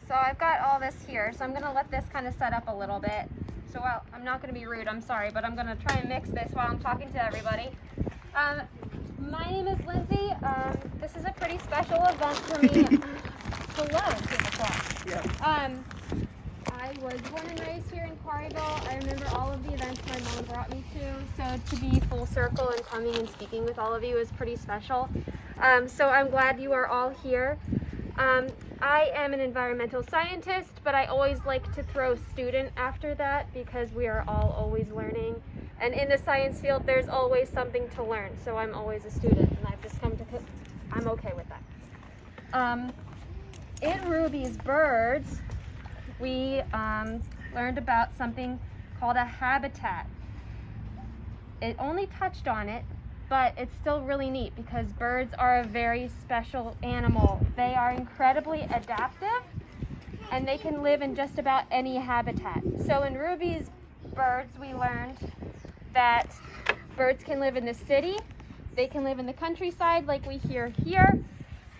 So I've got all this here, so I'm gonna let this kind of set up a little bit. So I'm not gonna be rude, I'm sorry, but I'm gonna try and mix this while I'm talking to everybody. My name is Lindsay. This is a pretty special event for me. Hello, 2 o'clock. Yeah. I was born and raised here in Quarryville. I remember all of the events my mom brought me to, so to be full circle and coming and speaking with all of you is pretty special. So I'm glad you are all here. I am an environmental scientist, but I always like to throw student after that because we are all always learning. And in the science field, there's always something to learn. So I'm always a student, and I've just come to, I'm okay with that. In Ruby's Birds, we learned about something called a habitat. It only touched on it, but it's still really neat because birds are a very special animal. They are incredibly adaptive, and they can live in just about any habitat. So in Ruby's Birds, we learned that birds can live in the city, they can live in the countryside like we hear here,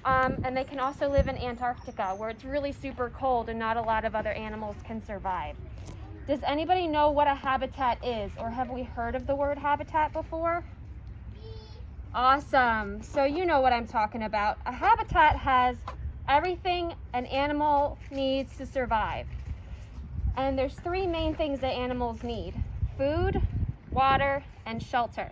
and they can also live in Antarctica where it's really super cold and not a lot of other animals can survive. Does anybody know what a habitat is, or have we heard of the word habitat before? Awesome. So you know what I'm talking about. A habitat has everything an animal needs to survive. And there's 3 main things that animals need: food, water, and shelter.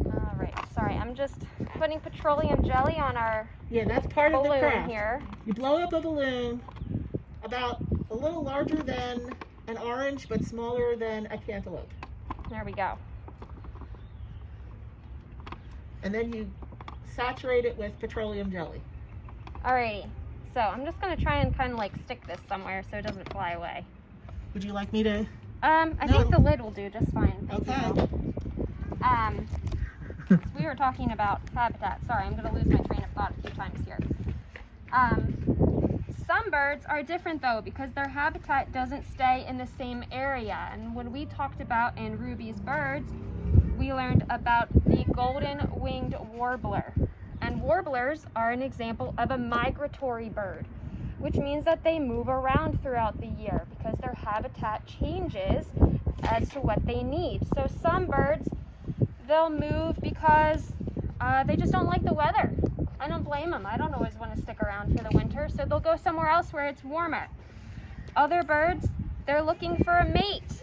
All right, sorry, I'm just putting petroleum jelly on our That's part of the balloon craft. here. You blow up a balloon about a little larger than an orange, but smaller than a cantaloupe. There we go. And then you saturate it with petroleum jelly. Alrighty, so I'm just gonna try and kind of like stick this somewhere so it doesn't fly away. Would you like me to? I think the lid will do just fine. Thank Okay. you. We were talking about habitat. Sorry, I'm gonna lose my train of thought a few times here. Some birds are different though because their habitat doesn't stay in the same area. And when we talked about in Ruby's Birds, we learned about the golden-winged warbler. And warblers are an example of a migratory bird, which means that they move around throughout the year because their habitat changes as to what they need. So some birds, they'll move because they just don't like the weather. I don't blame them. I don't always want to stick around for the winter, so they'll go somewhere else where it's warmer. Other birds, they're looking for a mate,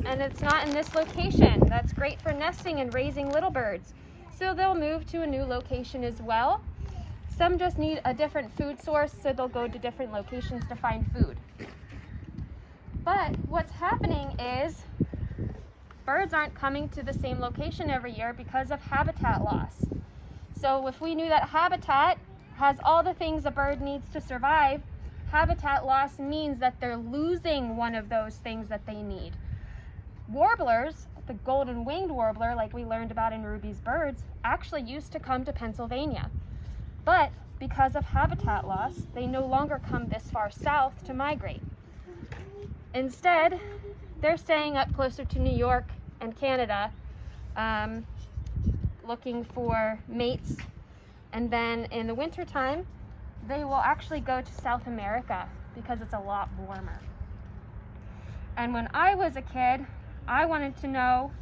and it's not in this location. That's great for nesting and raising little birds. So they'll move to a new location as well. Some just need a different food source, so they'll go to different locations to find food. But what's happening is birds aren't coming to the same location every year because of habitat loss. So if we knew that habitat has all the things a bird needs to survive, habitat loss means that they're losing one of those things that they need. Warblers, the golden-winged warbler, like we learned about in Ruby's Birds, actually used to come to Pennsylvania. But because of habitat loss, they no longer come this far south to migrate. Instead, they're staying up closer to New York and Canada, looking for mates. And then in the wintertime, they will actually go to South America because it's a lot warmer. And when I was a kid, I wanted to know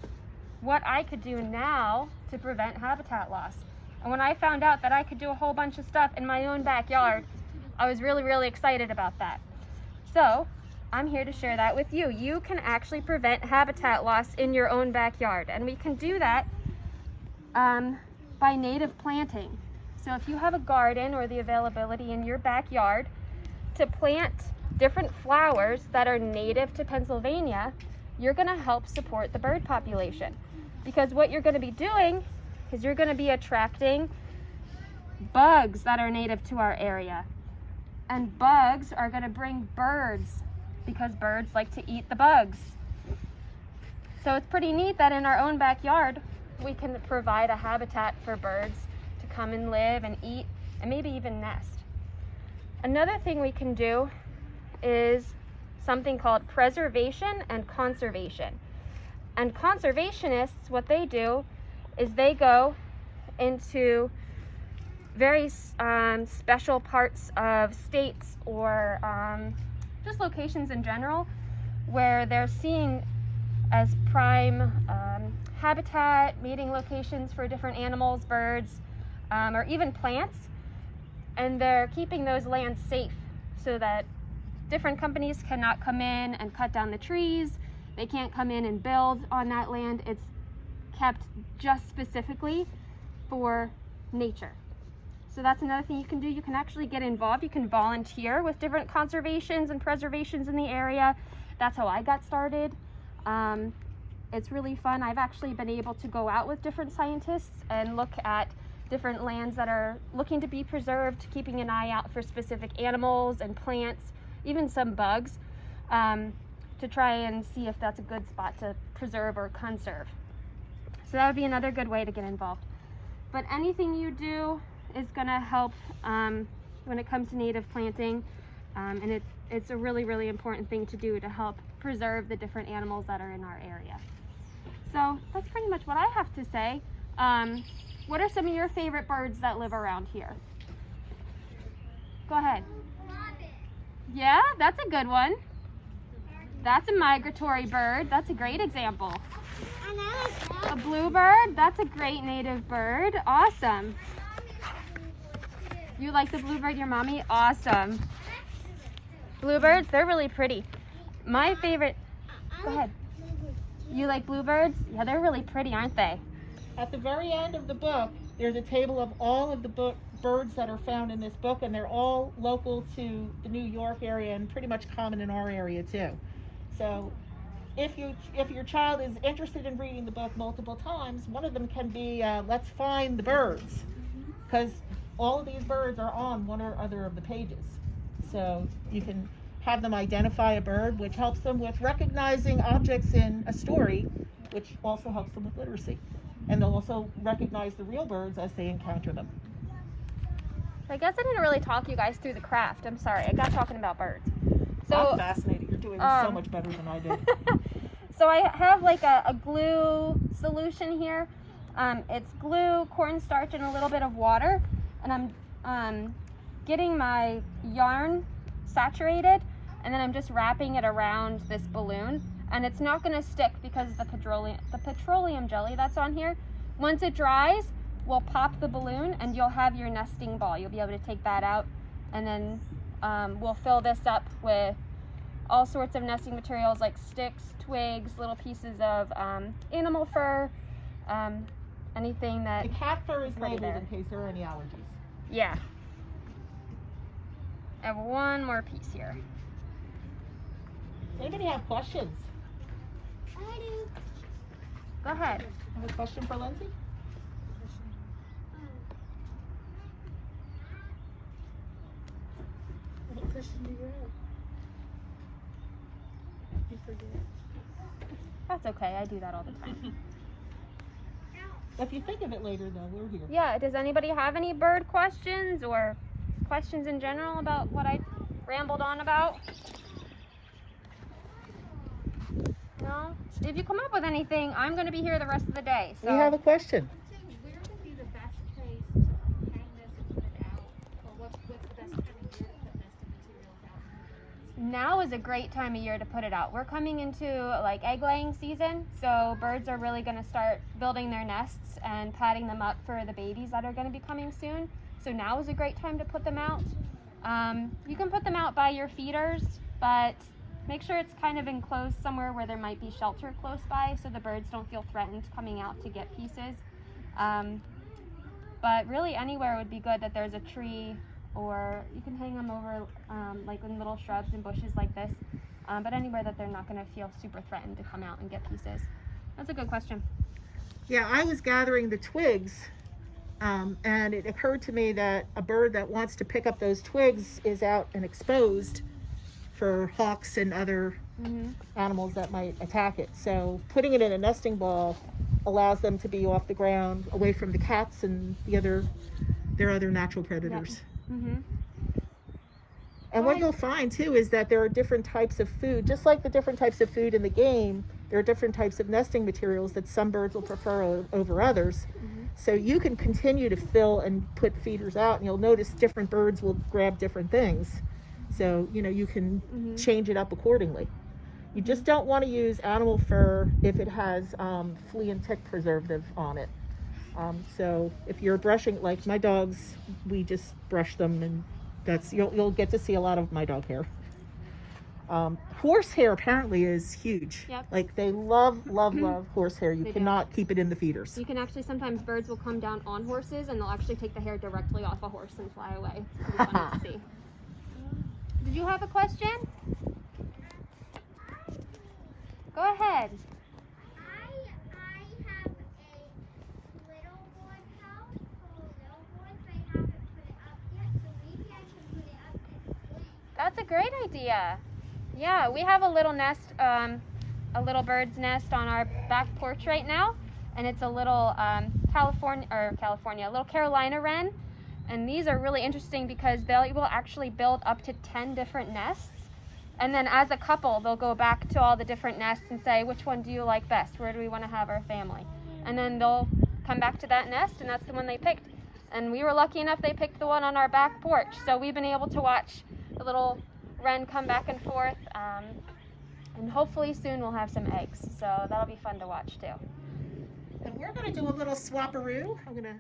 what I could do now to prevent habitat loss. And when I found out that I could do a whole bunch of stuff in my own backyard, I was really, really excited about that. So I'm here to share that with you. You can actually prevent habitat loss in your own backyard, and we can do that by native planting. So if you have a garden or the availability in your backyard to plant different flowers that are native to Pennsylvania, you're going to help support the bird population. Because what you're going to be doing is you're going to be attracting bugs that are native to our area. And bugs are going to bring birds because birds like to eat the bugs. So it's pretty neat that in our own backyard, we can provide a habitat for birds to come and live and eat and maybe even nest. Another thing we can do is something called preservation and conservation. And conservationists, what they do is they go into very special parts of states or just locations in general where they're seeing as prime habitat, mating locations for different animals, birds, or even plants, and they're keeping those lands safe so that different companies cannot come in and cut down the trees. They can't come in and build on that land. It's kept just specifically for nature. So that's another thing you can do. You can actually get involved. You can volunteer with different conservations and preservations in the area. That's how I got started. It's really fun. I've actually been able to go out with different scientists and look at different lands that are looking to be preserved, keeping an eye out for specific animals and plants, even some bugs, to try and see if that's a good spot to preserve or conserve. So that would be another good way to get involved. But anything you do is going to help when it comes to native planting, and it's a really, really important thing to do to help preserve the different animals that are in our area. So that's pretty much what I have to say. What are some of your favorite birds that live around here? Go ahead. Yeah, that's a good one. That's a migratory bird. That's a great example. A bluebird, that's a great native bird. Awesome. You like the bluebird, your mommy? Awesome. Bluebirds, they're really pretty. My favorite, go ahead. You like bluebirds? Yeah, they're really pretty, aren't they? At the very end of the book, there's a table of all of the birds that are found in this book, and they're all local to the New York area and pretty much common in our area too. So if your child is interested in reading the book multiple times, one of them can be let's find the birds, because all of these birds are on one or other of the pages. So you can have them identify a bird, which helps them with recognizing objects in a story, which also helps them with literacy. And they'll also recognize the real birds as they encounter them. I guess I didn't really talk you guys through the craft. I'm sorry, I got talking about birds. So I'm fascinated. You're doing so much better than I did. So I have like a glue solution here. It's glue, cornstarch, and a little bit of water. And I'm getting my yarn saturated, and then I'm just wrapping it around this balloon. And it's not going to stick because of the petroleum jelly that's on here. Once it dries, we'll pop the balloon and you'll have your nesting ball. You'll be able to take that out, and then we'll fill this up with all sorts of nesting materials like sticks, twigs, little pieces of animal fur, anything that... The cat fur is labeled in case there are any allergies. Yeah. I have one more piece here. Does anybody have questions? I do. Go ahead. Have a question for Lindsey? What question do you have? You forget. That's okay. I do that all the time. If you think of it later, though, we're here. Yeah. Does anybody have any bird questions or questions in general about what I rambled on about? No? If you come up with anything, I'm going to be here the rest of the day. So. We have a question. Where would be the best place to hang this and put it out? Or what's the best time of year to put nesting materials out for birds? Now is a great time of year to put it out. We're coming into like egg laying season, so birds are really going to start building their nests and patting them up for the babies that are going to be coming soon. So now is a great time to put them out. You can put them out by your feeders, but make sure it's kind of enclosed somewhere where there might be shelter close by so the birds don't feel threatened coming out to get pieces. But really anywhere would be good that there's a tree, or you can hang them over like in little shrubs and bushes like this. But anywhere that they're not going to feel super threatened to come out and get pieces. That's a good question. Yeah, I was gathering the twigs, and it occurred to me that a bird that wants to pick up those twigs is out and exposed for hawks and other animals that might attack it. So putting it in a nesting ball allows them to be off the ground, away from the cats and their other natural predators. Yep. And what you'll find too is that there are different types of food, just like the different types of food in the game. There are different types of nesting materials that some birds will prefer over others. So you can continue to fill and put feeders out, and you'll notice different birds will grab different things. So, you can change it up accordingly. You just don't want to use animal fur if it has flea and tick preservative on it. So if you're brushing, like my dogs, we just brush them, and you'll get to see a lot of my dog hair. Horsehair apparently is huge. Yep. Like they love horsehair. You They cannot keep it in the feeders. You can actually, sometimes birds will come down on horses and they'll actually take the hair directly off a horse and fly away. It's pretty funny to see. Did you have a question? Go ahead. I have a little board house full of little boards, but I haven't put it up yet, so maybe I can put it up this week. That's a great idea. Yeah, we have a little nest, a little bird's nest on our back porch right now, and it's a little a little Carolina wren, and these are really interesting because they will actually build up to 10 different nests, and then as a couple they'll go back to all the different nests and say, which one do you like best? Where do we want to have our family? And then they'll come back to that nest, and that's the one they picked. And we were lucky enough they picked the one on our back porch, so we've been able to watch the little wren come back and forth, and hopefully soon we'll have some eggs, so that'll be fun to watch too. And we're going to do a little swapperoo. I'm going to